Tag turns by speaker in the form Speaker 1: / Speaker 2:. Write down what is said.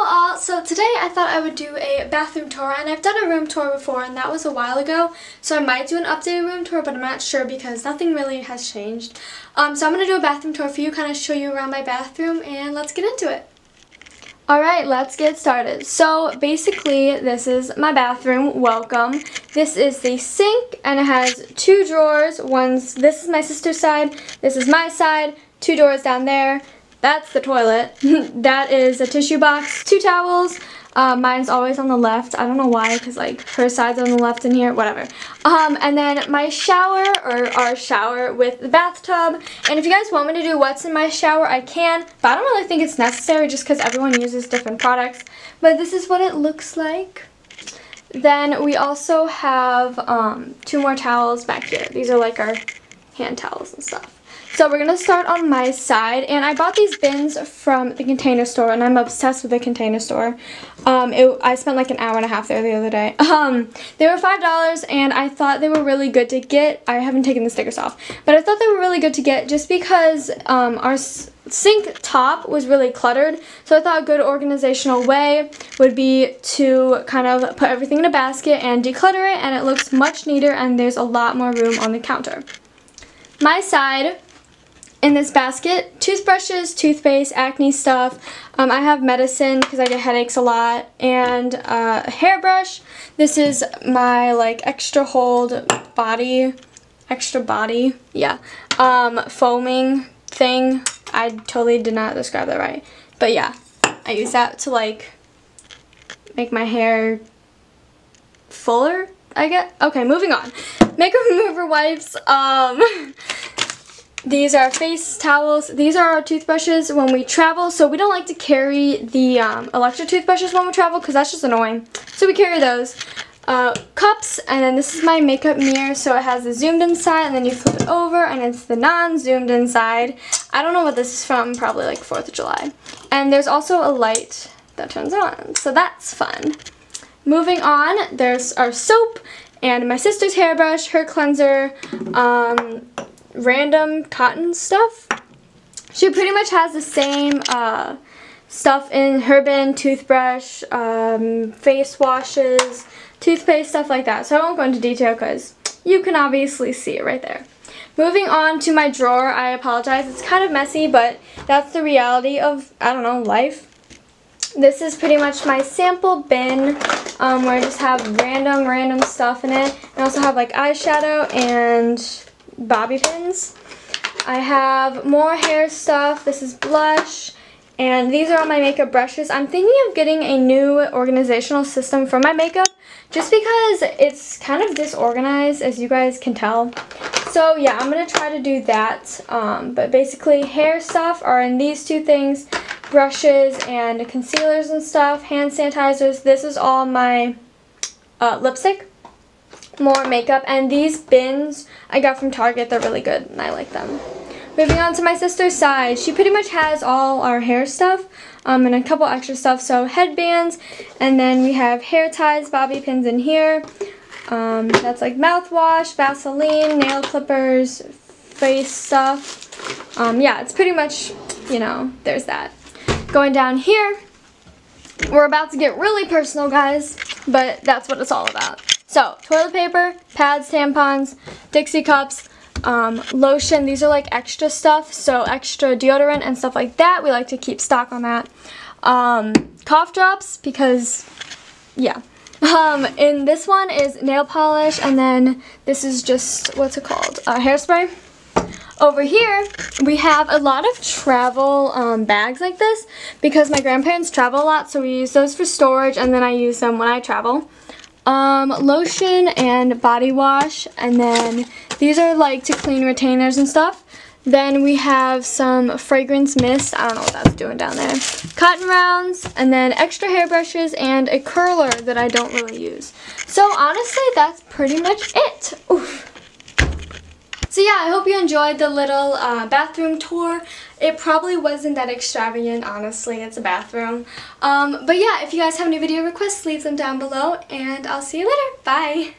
Speaker 1: Hello all! So today I thought I would do a bathroom tour, and I've done a room tour before and that was a while ago, so I might do an updated room tour, but I'm not sure because nothing really has changed. So I'm going to do a bathroom tour for you, kind of show you around my bathroom, and let's get into it. Alright, let's get started. So basically this is my bathroom. Welcome. This is the sink and it has two drawers. This is my sister's side, this is my side, two doors down there. That's the toilet. That is a tissue box, two towels. Mine's always on the left. I don't know why, because like her side's on the left in here, whatever. And then my shower, or our shower with the bathtub. And if you guys want me to do what's in my shower, I can. But I don't really think it's necessary just because everyone uses different products. But this is what it looks like. Then we also have two more towels back here. These are like our hand towels and stuff. So we're going to start on my side, and I bought these bins from the Container Store, and I'm obsessed with the Container Store. I spent like an hour and a half there the other day. They were $5, and I thought they were really good to get. I haven't taken the stickers off, but I thought they were really good to get just because our sink top was really cluttered, so I thought a good organizational way would be to kind of put everything in a basket and declutter it, and it looks much neater, and there's a lot more room on the counter. My side, in this basket, toothbrushes, toothpaste, acne stuff. I have medicine because I get headaches a lot, and a hairbrush. This is my like extra body, yeah, foaming thing. I totally did not describe that right, but yeah, I use that to like make my hair fuller, I guess. Okay, moving on. Makeup remover wipes. These are face towels. These are our toothbrushes when we travel. So we don't like to carry the electric toothbrushes when we travel because that's just annoying. So we carry those. Cups, and then this is my makeup mirror. So it has the zoomed in side, and then you flip it over, and it's the non-zoomed in side. I don't know what this is from, probably like 4th of July. And there's also a light that turns on, so that's fun. Moving on, there's our soap, and my sister's hairbrush, her cleanser, random cotton stuff. She pretty much has the same stuff in her bin: toothbrush, face washes, toothpaste, stuff like that. So I won't go into detail because you can obviously see it right there. Moving on to my drawer, I apologize, it's kind of messy, but that's the reality of, I don't know, life. This is pretty much my sample bin where I just have random stuff in it. I also have like eyeshadow and bobby pins. I have more hair stuff. This is blush, and these are all my makeup brushes. I'm thinking of getting a new organizational system for my makeup just because it's kind of disorganized, as you guys can tell. So yeah, I'm going to try to do that. But basically hair stuff are in these two things: brushes and concealers and stuff, hand sanitizers. This is all my lipstick. More makeup, and these bins I got from Target. They're really good and I like them. Moving on to my sister's side, she pretty much has all our hair stuff and a couple extra stuff, so headbands, and then we have hair ties, bobby pins in here. That's like mouthwash, Vaseline, nail clippers, face stuff. Yeah, it's pretty much, you know, there's that. Going down here, we're about to get really personal, guys, but that's what it's all about. So, toilet paper, pads, tampons, Dixie cups, lotion. These are like extra stuff, so extra deodorant and stuff like that. We like to keep stock on that. Cough drops, because, yeah. And this one is nail polish, and then this is just, what's it called? Hairspray. Over here, we have a lot of travel bags like this because my grandparents travel a lot, so we use those for storage, and then I use them when I travel. Lotion and body wash, and then these are like to clean retainers and stuff. Then we have some fragrance mist. I don't know what that's doing down there. Cotton rounds, and then extra hairbrushes and a curler that I don't really use. So honestly, that's pretty much it. Oof. So yeah, I hope you enjoyed the little bathroom tour. It probably wasn't that extravagant, honestly. It's a bathroom. But yeah, if you guys have any video requests, leave them down below, and I'll see you later. Bye!